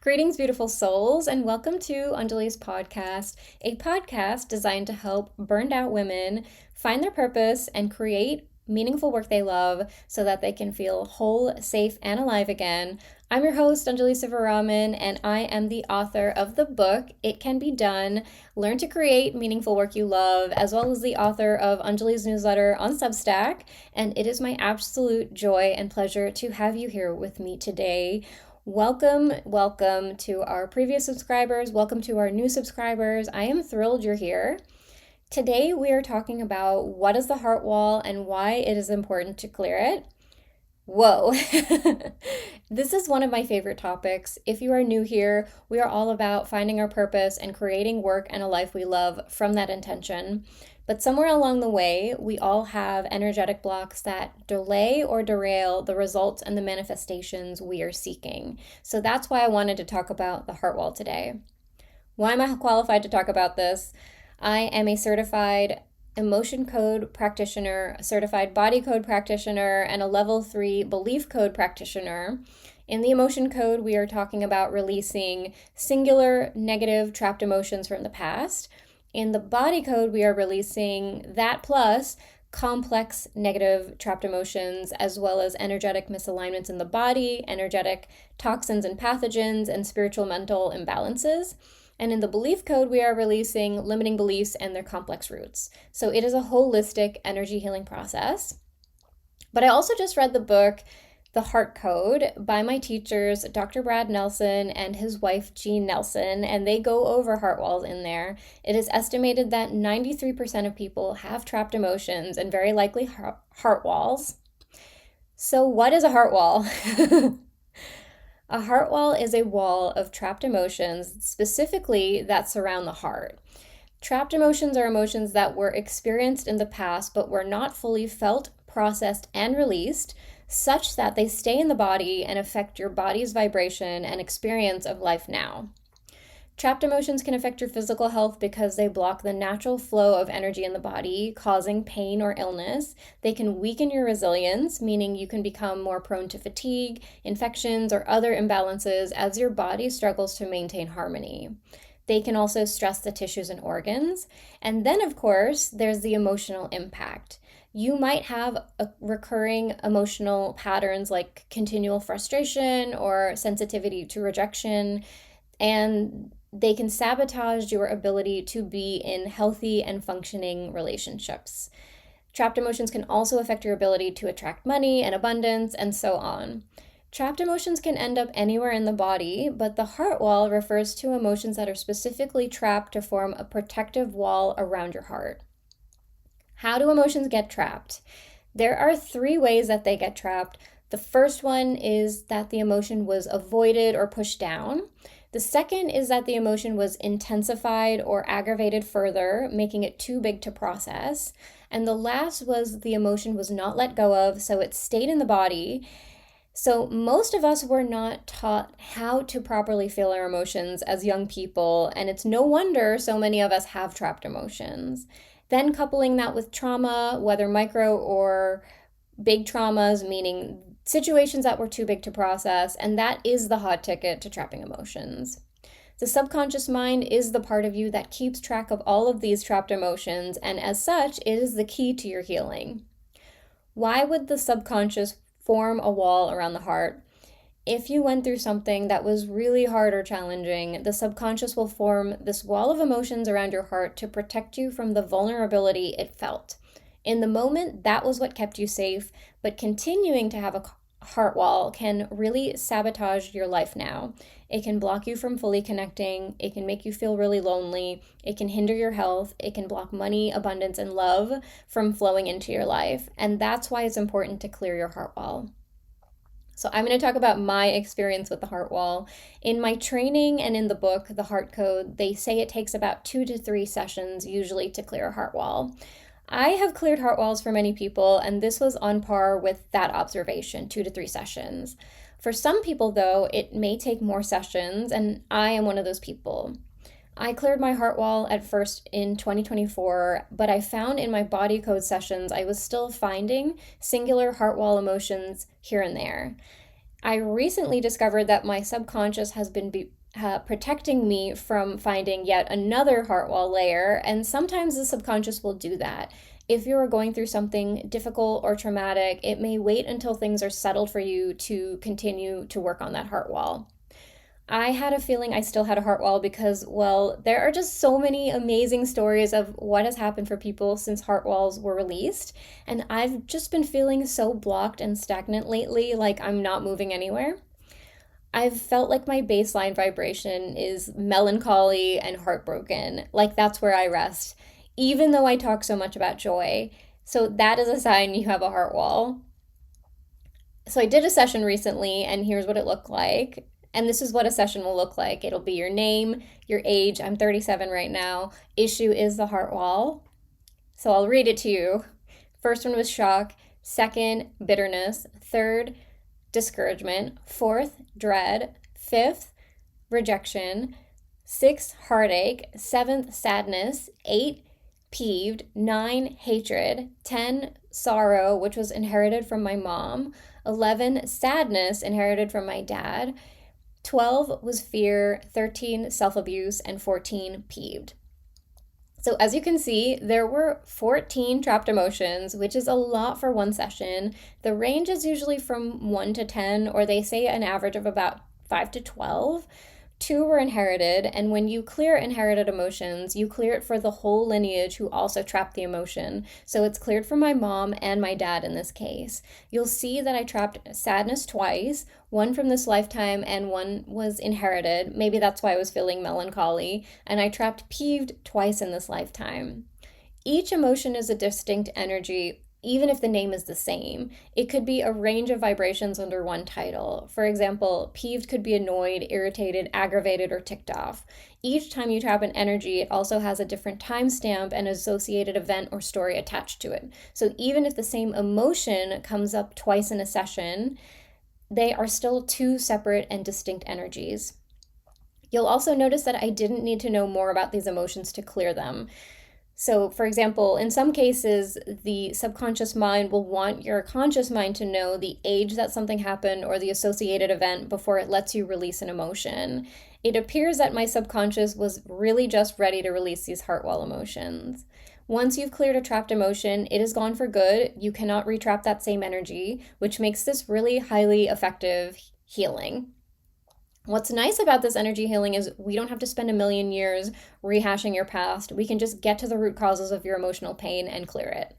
Greetings, beautiful souls, and welcome to Angeli's podcast, a podcast designed to help burned out women find their purpose and create meaningful work they love so that they can feel whole, safe, and alive again. I'm your host, Angeli Sivaraman, and I am the author of the book, It Can Be Done, Learn to Create Meaningful Work You Love, as well as the author of Angeli's newsletter on Substack. And it is my absolute joy and pleasure to have you here with me today. Welcome to our previous subscribers. Welcome to our new subscribers. I am thrilled you're here. Today we are talking about what is the heart wall and why it is important to clear it. Whoa. This is one of my favorite topics. If you are new here, we are all about finding our purpose and creating work and a life we love from that intention. But somewhere along the way, we all have energetic blocks that delay or derail the results and the manifestations we are seeking. So that's why I wanted to talk about the heart wall today. Why am I qualified to talk about this? I am a certified emotion code practitioner, a certified body code practitioner, and a level 3 belief code practitioner. In the emotion code, we are talking about releasing singular negative trapped emotions from the past. In the body code, we are releasing that plus complex negative trapped emotions, as well as energetic misalignments in the body, energetic toxins and pathogens, and spiritual mental imbalances. And in the belief code, we are releasing limiting beliefs and their complex roots. So it is a holistic energy healing process. But I also just read the book, The Heart Code, by my teachers, Dr. Brad Nelson and his wife, Jean Nelson, and they go over heart walls in there. It is estimated that 93% of people have trapped emotions and very likely heart walls. So what is a heart wall? A heart wall is a wall of trapped emotions, specifically that surround the heart. Trapped emotions are emotions that were experienced in the past but were not fully felt, processed, and released, such that they stay in the body and affect your body's vibration and experience of life now. Trapped emotions can affect your physical health because they block the natural flow of energy in the body, causing pain or illness. They can weaken your resilience, meaning you can become more prone to fatigue, infections, or other imbalances as your body struggles to maintain harmony. They can also stress the tissues and organs. And then, of course, there's the emotional impact. You might have recurring emotional patterns like continual frustration or sensitivity to rejection, and they can sabotage your ability to be in healthy and functioning relationships. Trapped emotions can also affect your ability to attract money and abundance, and so on. Trapped emotions can end up anywhere in the body, but the heart wall refers to emotions that are specifically trapped to form a protective wall around your heart. How do emotions get trapped? There are 3 ways that they get trapped. The first one is that the emotion was avoided or pushed down. The second is that the emotion was intensified or aggravated further, making it too big to process. And the last was the emotion was not let go of, so it stayed in the body. So most of us were not taught how to properly feel our emotions as young people, and it's no wonder so many of us have trapped emotions. Then coupling that with trauma, whether micro or big traumas, meaning situations that were too big to process, and that is the hot ticket to trapping emotions. The subconscious mind is the part of you that keeps track of all of these trapped emotions, and as such, it is the key to your healing. Why would the subconscious form a wall around the heart? If you went through something that was really hard or challenging, the subconscious will form this wall of emotions around your heart to protect you from the vulnerability it felt. In the moment, that was what kept you safe, but continuing to have a heart wall can really sabotage your life now. It can block you from fully connecting. It can make you feel really lonely. It can hinder your health. It can block money, abundance, and love from flowing into your life. And that's why it's important to clear your heart wall. So I'm going to talk about my experience with the heart wall. In my training and in the book, The Heart Code, they say it takes about 2 to 3 sessions usually to clear a heart wall. I have cleared heart walls for many people, and this was on par with that observation, 2 to 3 sessions. For some people, though, it may take more sessions, and I am one of those people. I cleared my heart wall at first in 2024, but I found in my body code sessions I was still finding singular heart wall emotions here and there. I recently discovered that my subconscious has been protecting me from finding yet another heart wall layer, and sometimes the subconscious will do that. If you're going through something difficult or traumatic, it may wait until things are settled for you to continue to work on that heart wall. I had a feeling I still had a heart wall because, well, there are just so many amazing stories of what has happened for people since heart walls were released. And I've just been feeling so blocked and stagnant lately, like I'm not moving anywhere. I've felt like my baseline vibration is melancholy and heartbroken. Like that's where I rest, even though I talk so much about joy. So that is a sign you have a heart wall. So I did a session recently, and here's what it looked like. And this is what a session will look like. It'll be your name, your age. I'm 37 right now. Issue is the heart wall. So I'll read it to you. First one was shock. Second, bitterness. Third, discouragement. Fourth, dread. Fifth, rejection. Sixth, heartache. Seventh, sadness. Eight, peeved. Nine, hatred. 10, sorrow, which was inherited from my mom. 11, sadness, inherited from my dad. 12 was fear. 13, self abuse. And 14, peeved. So, as you can see, there were 14 trapped emotions, which is a lot for one session. The range is usually from 1 to 10, or they say an average of about 5 to 12. Two were inherited, and when you clear inherited emotions, you clear it for the whole lineage who also trapped the emotion. So it's cleared for my mom and my dad in this case. You'll see that I trapped sadness twice, one from this lifetime and one was inherited. Maybe that's why I was feeling melancholy. And I trapped peeved twice in this lifetime. Each emotion is a distinct energy, even if the name is the same. It could be a range of vibrations under one title. For example, peeved could be annoyed, irritated, aggravated, or ticked off. Each time you tap an energy, it also has a different timestamp and associated event or story attached to it. So even if the same emotion comes up twice in a session, they are still two separate and distinct energies. You'll also notice that I didn't need to know more about these emotions to clear them. So, for example, in some cases, the subconscious mind will want your conscious mind to know the age that something happened or the associated event before it lets you release an emotion. It appears that my subconscious was really just ready to release these heart wall emotions. Once you've cleared a trapped emotion, it is gone for good. You cannot retrap that same energy, which makes this really highly effective healing. What's nice about this energy healing is we don't have to spend a million years rehashing your past. We can just get to the root causes of your emotional pain and clear it.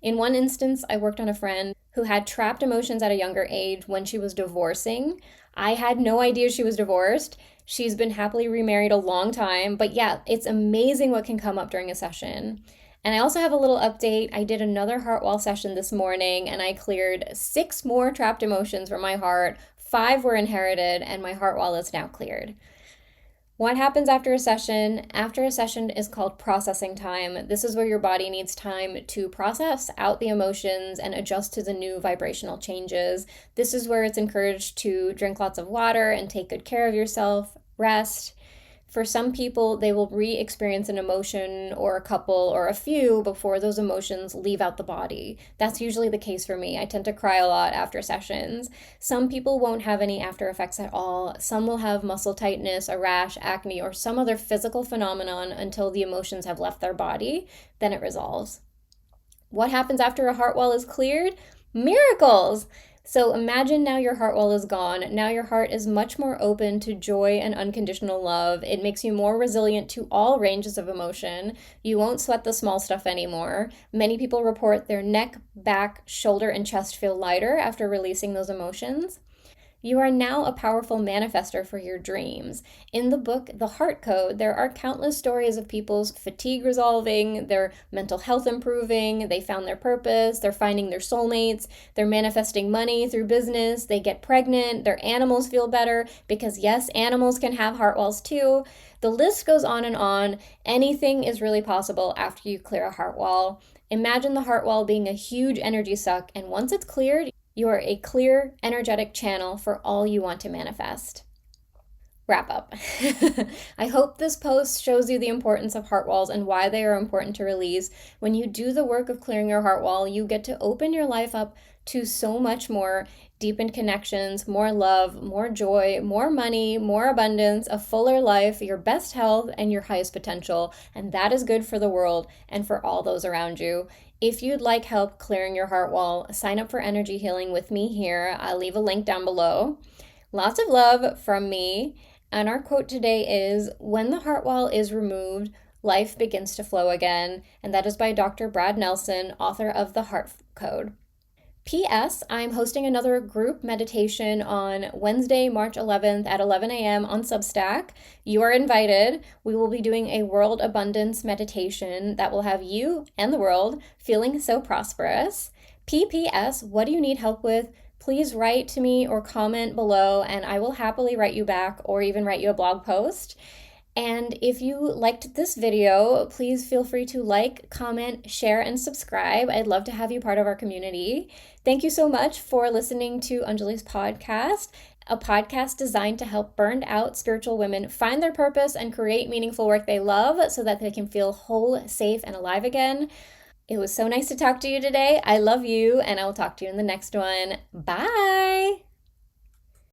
In one instance, I worked on a friend who had trapped emotions at a younger age when she was divorcing. I had no idea she was divorced. She's been happily remarried a long time, but yeah, it's amazing what can come up during a session. And I also have a little update. I did another heart wall session this morning and I cleared 6 more trapped emotions from my heart. 5 were inherited, and my heart wall is now cleared. What happens after a session? After a session is called processing time. This is where your body needs time to process out the emotions and adjust to the new vibrational changes. This is where it's encouraged to drink lots of water and take good care of yourself, rest. For some people, they will re-experience an emotion or a couple or a few before those emotions leave out the body. That's usually the case for me. I tend to cry a lot after sessions. Some people won't have any after effects at all. Some will have muscle tightness, a rash, acne, or some other physical phenomenon until the emotions have left their body. Then it resolves. What happens after a heart wall is cleared? Miracles! So imagine now your heart wall is gone. Now your heart is much more open to joy and unconditional love. It makes you more resilient to all ranges of emotion. You won't sweat the small stuff anymore. Many people report their neck, back, shoulder, and chest feel lighter after releasing those emotions. You are now a powerful manifester for your dreams. In the book, The Heart Code, there are countless stories of people's fatigue resolving, their mental health improving, they found their purpose, they're finding their soulmates, they're manifesting money through business, they get pregnant, their animals feel better, because yes, animals can have heart walls too. The list goes on and on. Anything is really possible after you clear a heart wall. Imagine the heart wall being a huge energy suck, and once it's cleared, you are a clear, energetic channel for all you want to manifest. Wrap up. I hope this post shows you the importance of heart walls and why they are important to release. When you do the work of clearing your heart wall, you get to open your life up to so much more. deepened connections, more love, more joy, more money, more abundance, a fuller life, your best health, and your highest potential. And that is good for the world and for all those around you. If you'd like help clearing your heart wall, sign up for energy healing with me here. I'll leave a link down below. Lots of love from me. And our quote today is, "When the heart wall is removed, life begins to flow again." And that is by Dr. Brad Nelson, author of The Heart Code. P.S. I'm hosting another group meditation on Wednesday, March 11th at 11 a.m. on Substack. You are invited. We will be doing a world abundance meditation that will have you and the world feeling so prosperous. P.P.S. What do you need help with? Please write to me or comment below, and I will happily write you back or even write you a blog post. And if you liked this video, please feel free to like, comment, share, and subscribe. I'd love to have you part of our community. Thank you so much for listening to Angeli's podcast, a podcast designed to help burned out spiritual women find their purpose and create meaningful work they love so that they can feel whole, safe, and alive again. It was so nice to talk to you today. I love you, and I will talk to you in the next one. Bye!